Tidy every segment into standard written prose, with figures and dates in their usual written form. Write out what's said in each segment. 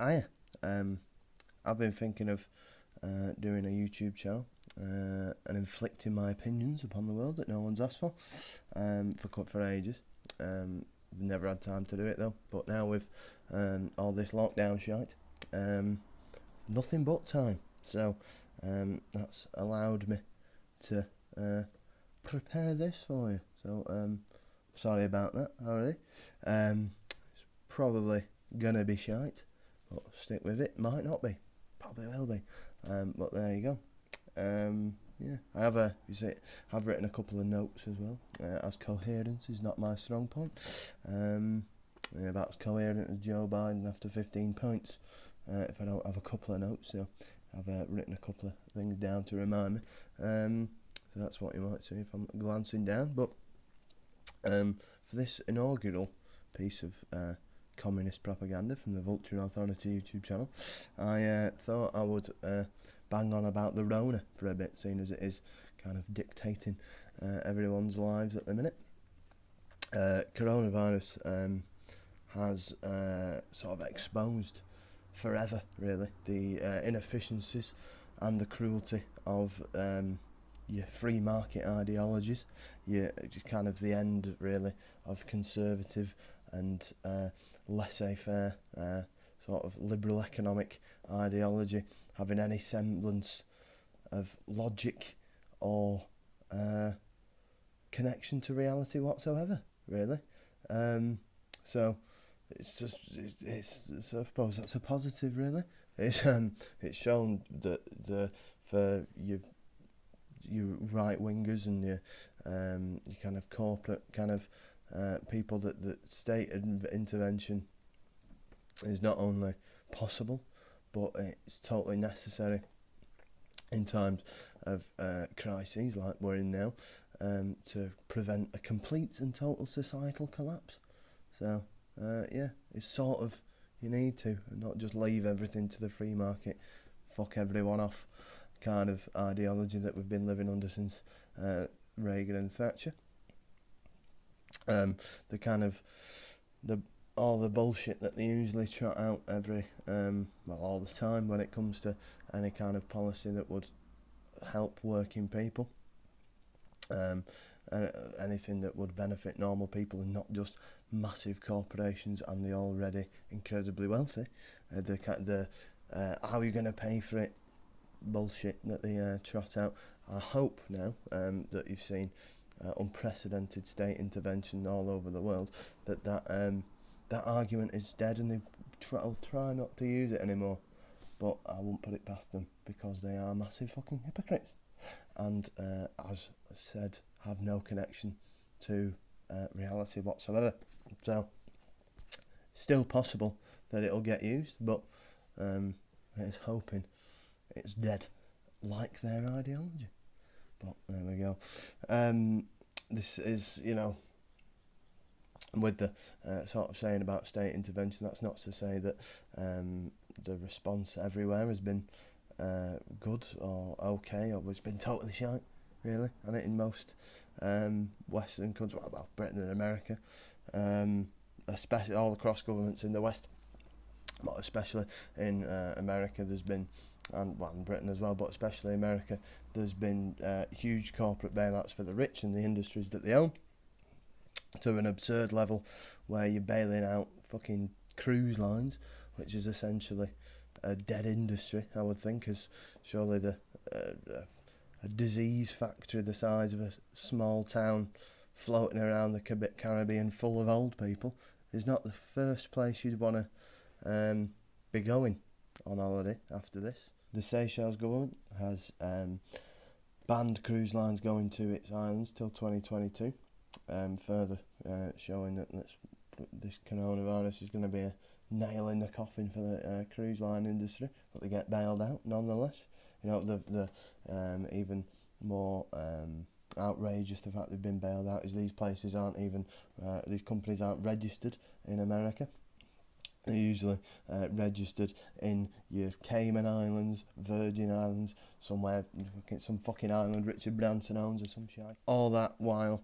I've been thinking of doing a YouTube channel and inflicting my opinions upon the world that no one's asked for ages. Never had time to do it though, but now with all this lockdown shite, nothing but time. So that's allowed me to prepare this for you. So sorry about that already. It's probably gonna be shite, but stick with it. Might not be, probably will be. But there you go. Yeah, I've written a couple of notes as well, as coherence is not my strong point. About as coherent as Joe Biden after 15 points, if I don't have a couple of notes. So I've written a couple of things down to remind me. So that's what you might see if I'm glancing down. But for this inaugural piece of communist propaganda from the Vulture Authority YouTube channel, I thought I would bang on about the Rona for a bit, seeing as it is kind of dictating everyone's lives at the minute. Coronavirus has sort of exposed forever, really, the inefficiencies and the cruelty of your free market ideologies. Just kind of the end, really, of conservative and laissez-faire sort of liberal economic ideology having any semblance of logic or connection to reality whatsoever, really. So so I suppose that's a positive, really. It's shown that for your right wingers and your kind of corporate kind of people that state intervention is not only possible, but it's totally necessary in times of crises like we're in now, to prevent a complete and total societal collapse. So yeah, it's sort of, you need to, and not just leave everything to the free market, fuck everyone off kind of ideology that we've been living under since Reagan and Thatcher. The kind of all the bullshit that they usually trot out all the time when it comes to any kind of policy that would help working people, anything that would benefit normal people and not just massive corporations and the already incredibly wealthy. How are you going to pay for it bullshit that they trot out. I hope now that you've seen unprecedented state intervention all over the world, that argument is dead, and they'll try not to use it anymore. But I won't put it past them, because they are massive fucking hypocrites, and as I said, have no connection to reality whatsoever. So still possible that it'll get used, but it's hoping it's dead, like their ideology. But there we go. This is, with the sort of saying about state intervention, that's not to say that the response everywhere has been good or okay, or it's been totally shite, really. And in most Western countries, well, Britain and America, especially all across governments in the West, but especially in America, there's been, and in Britain as well, but especially America, there's been huge corporate bailouts for the rich and the industries that they own, to an absurd level, where you're bailing out fucking cruise lines, which is essentially a dead industry, I would think, as surely a disease factory the size of a small town floating around the Caribbean full of old people is not the first place you'd want to be going on holiday after this. The Seychelles government has banned cruise lines going to its islands till 2022, further showing that this coronavirus is going to be a nail in the coffin for the cruise line industry, but they get bailed out nonetheless. The even more outrageous the fact they've been bailed out is these companies aren't registered in America. They're usually registered in your Cayman Islands, Virgin Islands, somewhere, some fucking island Richard Branson owns or some shit. All that while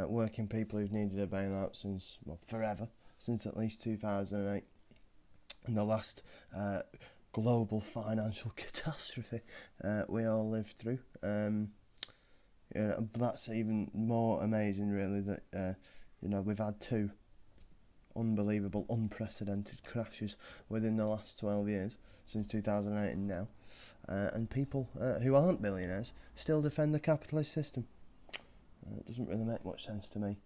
working people who've needed a bailout since, forever, since at least 2008, in the last global financial catastrophe we all lived through. That's even more amazing, really, that we've had two unbelievable, unprecedented crashes within the last 12 years, since 2008 and now, and people who aren't billionaires still defend the capitalist system. It doesn't really make much sense to me.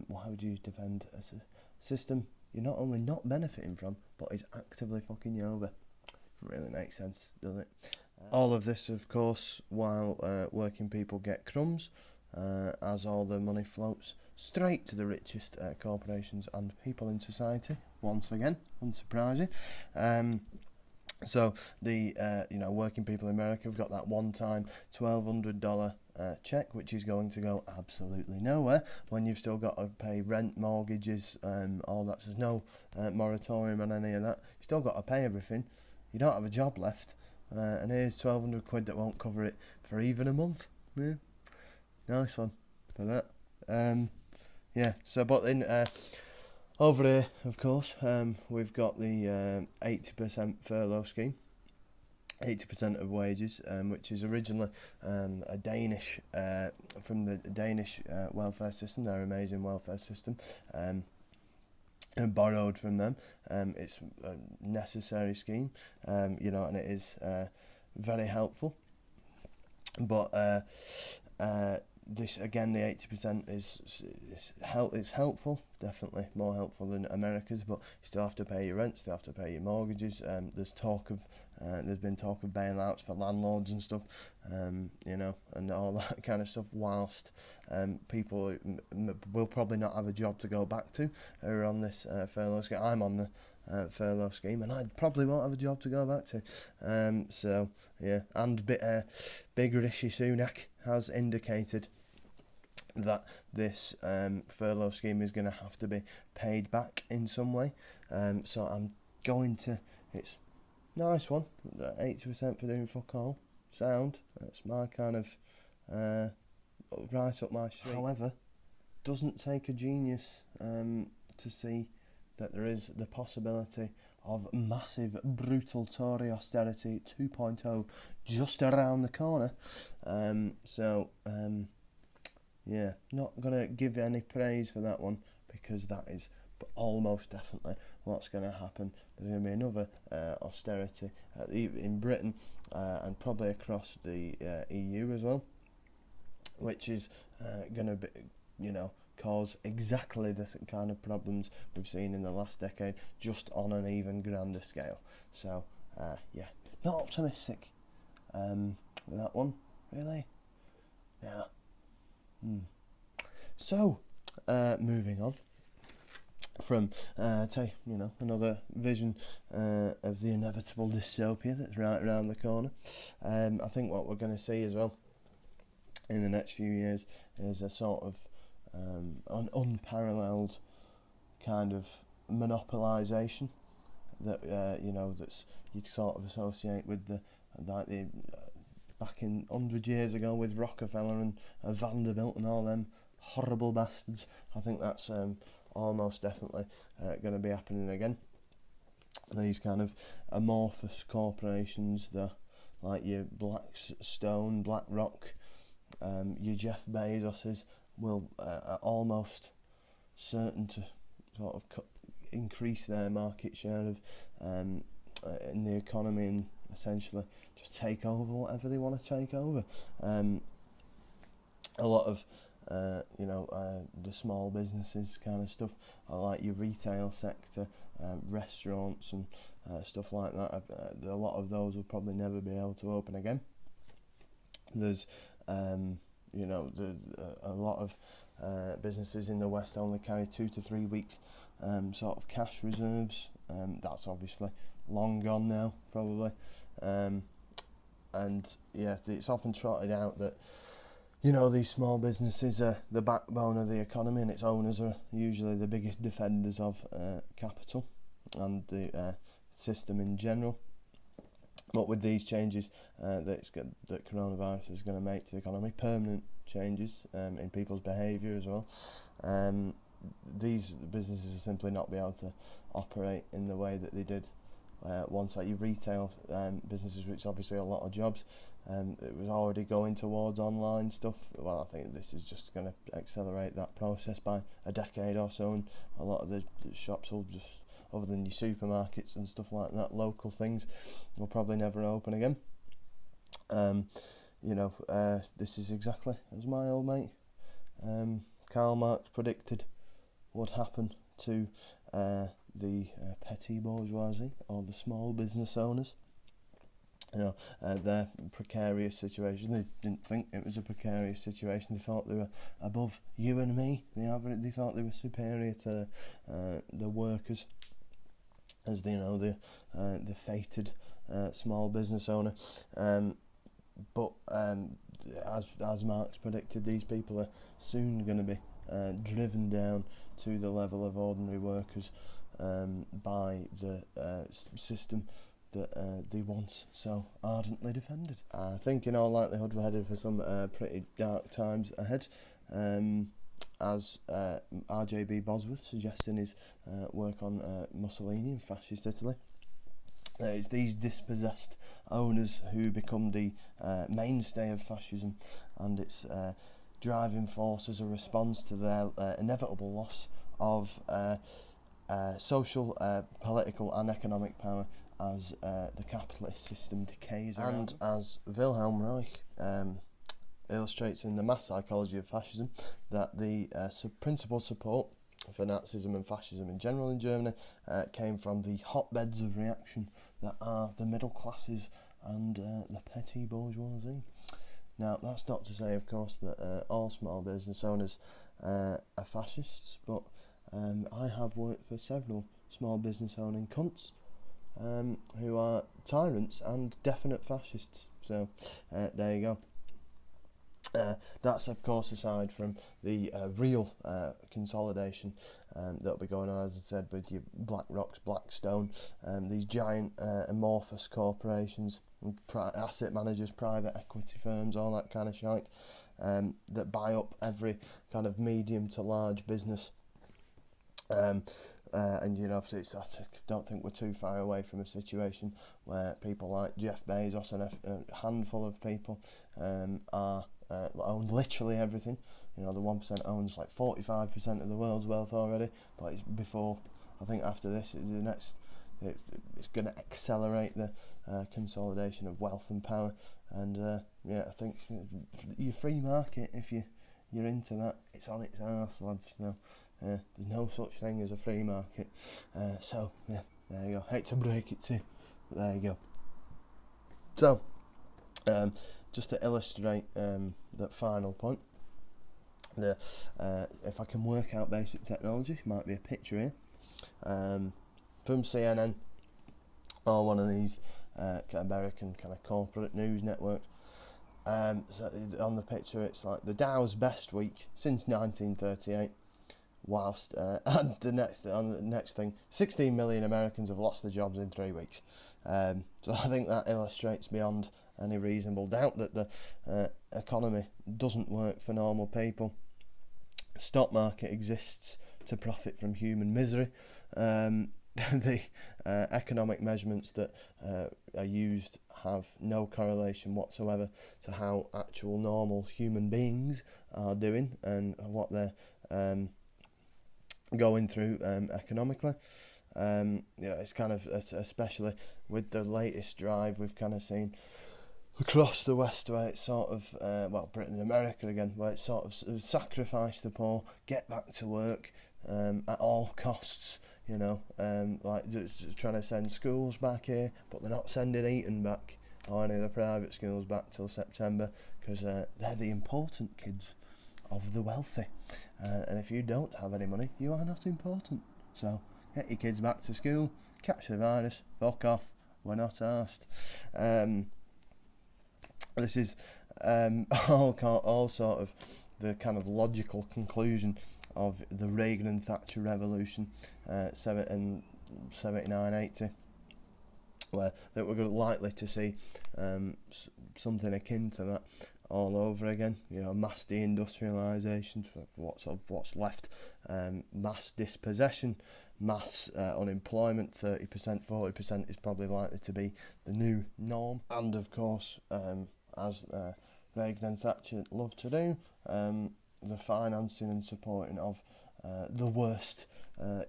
Why would you defend a system you're not only not benefiting from, but is actively fucking you over? Doesn't really make sense, does it? All of this, of course, while working people get crumbs, as all the money floats straight to the richest corporations and people in society. Once again, unsurprising. So the working people in America have got that one-time $1,200 check, which is going to go absolutely nowhere when you've still got to pay rent, mortgages, all that. There's no moratorium on any of that. You've still got to pay everything. You don't have a job left, and here's 1,200 quid that won't cover it for even a month. Yeah, nice one for that. So but in over here, of course, we've got the 80% furlough scheme, 80% of wages, which is originally a Danish, from the Danish welfare system, their amazing welfare system, and borrowed from them. It's a necessary scheme, and it is very helpful. But this again, the 80% it's helpful, definitely more helpful than America's, but you still have to pay your rent, still have to pay your mortgages. There's been talk of bailouts for landlords and stuff, and all that kind of stuff. Whilst people will probably not have a job to go back to who are on this furlough scheme. I'm on the furlough scheme, and I probably won't have a job to go back to. And big Rishi Sunak has indicated that this furlough scheme is going to have to be paid back in some way. So I'm going to. It's nice one. 80% for doing fuck all. Sound. That's my kind of right up my street. However, doesn't take a genius to see that there is the possibility of massive, brutal Tory austerity 2.0 just around the corner. Not going to give any praise for that one, because that is almost definitely what's going to happen. There's going to be another austerity in Britain and probably across the EU as well, which is going to be, cause exactly the kind of problems we've seen in the last decade, just on an even grander scale. So, not optimistic with that one, really. Yeah. So, moving on from another vision of the inevitable dystopia that's right around the corner. I think what we're going to see as well in the next few years is a sort of an unparalleled kind of monopolisation that that's you'd sort of associate with the back in 100 years ago with Rockefeller and Vanderbilt and all them horrible bastards. I think that's almost definitely going to be happening again. These kind of amorphous corporations, like your Blackstone, BlackRock, your Jeff Bezoses, will are almost certain to sort of increase their market share of in the economy, and essentially just take over whatever they want to take over. A lot of the small businesses kind of stuff, like your retail sector, restaurants and stuff like that. A lot of those will probably never be able to open again. There's a lot of businesses in the West only carry 2 to 3 weeks sort of cash reserves. That's obviously long gone now, probably. It's often trotted out that these small businesses are the backbone of the economy, and its owners are usually the biggest defenders of capital and the system in general. But with these changes that coronavirus is going to make to the economy, permanent changes in people's behaviour as well, these businesses will simply not be able to operate in the way that they did once, like your retail businesses, which obviously a lot of jobs, it was already going towards online stuff. Well, I think this is just going to accelerate that process by a decade or so, and a lot of the shops will just, other than your supermarkets and stuff like that, local things will probably never open again. This is exactly as my old mate Karl Marx predicted would happen to the petty bourgeoisie, or the small business owners. Their precarious situation. They didn't think it was a precarious situation. They thought they were above you and me, the average. They thought they were superior to the workers, as they know, the fated small business owner. But as Marx predicted, these people are soon going to be driven down to the level of ordinary workers by the system that they once so ardently defended. I think in all likelihood we're headed for some pretty dark times ahead, as R.J.B. Bosworth suggests in his work on Mussolini and fascist Italy. It's these dispossessed owners who become the mainstay of fascism, and its driving force as a response to their inevitable loss of social, political and economic power as the capitalist system decays around. And as Wilhelm Reich illustrates in The Mass Psychology of Fascism, that the principal support for Nazism and fascism in general in Germany came from the hotbeds of reaction that are the middle classes and the petty bourgeoisie. Now, that's not to say, of course, that all small business owners are fascists, but I have worked for several small business owning cunts who are tyrants and definite fascists. So there you go. That's, of course, aside from the real consolidation that'll be going on, as I said, with your BlackRocks, Blackstone, these giant amorphous corporations, asset managers, private equity firms, all that kind of shite, that buy up every kind of medium to large business. And I don't think we're too far away from a situation where people like Jeff Bezos and a handful of people are own literally everything. The 1% owns like 45% of the world's wealth already, but it's before, I think after this, it's going to accelerate the consolidation of wealth and power. And I think your free market, if you're into that, it's on its arse, lads. No, there's no such thing as a free market. So there you go. Hate to break it to you, but there you go. So just to illustrate that final point, if I can work out basic technology, might be a picture here from CNN or one of these American kind of corporate news networks. So on the picture, it's like the Dow's best week since 1938. Whilst and the next thing, 16 million Americans have lost their jobs in 3 weeks. So I think that illustrates beyond any reasonable doubt that the economy doesn't work for normal people. Stock market exists to profit from human misery. The economic measurements that are used have no correlation whatsoever to how actual normal human beings are doing and what they're going through economically. It's kind of, especially with the latest drive we've kind of seen across the West, where it's sort of Britain and America again, where it's sort of sacrifice the poor, get back to work at all costs. Like just trying to send schools back here, but they're not sending Eton back or any of the private schools back till September, because they're the important kids of the wealthy, and if you don't have any money, you are not important. So get your kids back to school, catch the virus, fuck off, we're not asked. This is all sort of the kind of logical conclusion of the Reagan and Thatcher revolution, 79-80, where that we're likely to see something akin to that all over again. You know, mass deindustrialisation, what's left, mass dispossession, mass unemployment. 30%, 40% is probably likely to be the new norm. And of course, as Reagan and Thatcher love to do, the financing and supporting of the worst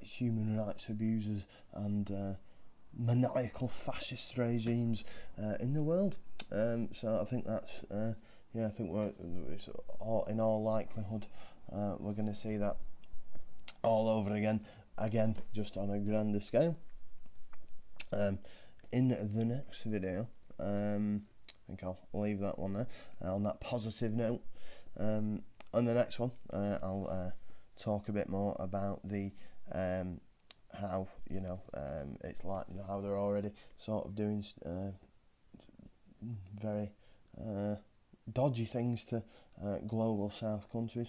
human rights abusers and maniacal fascist regimes in the world. So I think that's I think in all likelihood we're going to see that all over again, just on a grander scale. In the next video, I think I'll leave that one there on that positive note. On the next one, I'll talk a bit more about the how it's like how they're already sort of doing very dodgy things to global south countries,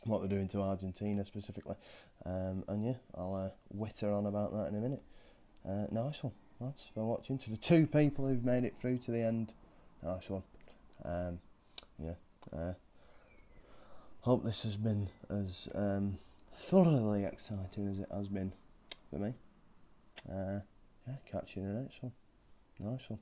what they're doing to Argentina specifically, and I'll witter on about that in a minute. Nice one, lads, for watching. To the 2 people who've made it through to the end, nice one. Hope this has been as thoroughly exciting as it has been for me. Catch you in the next one. Nice one.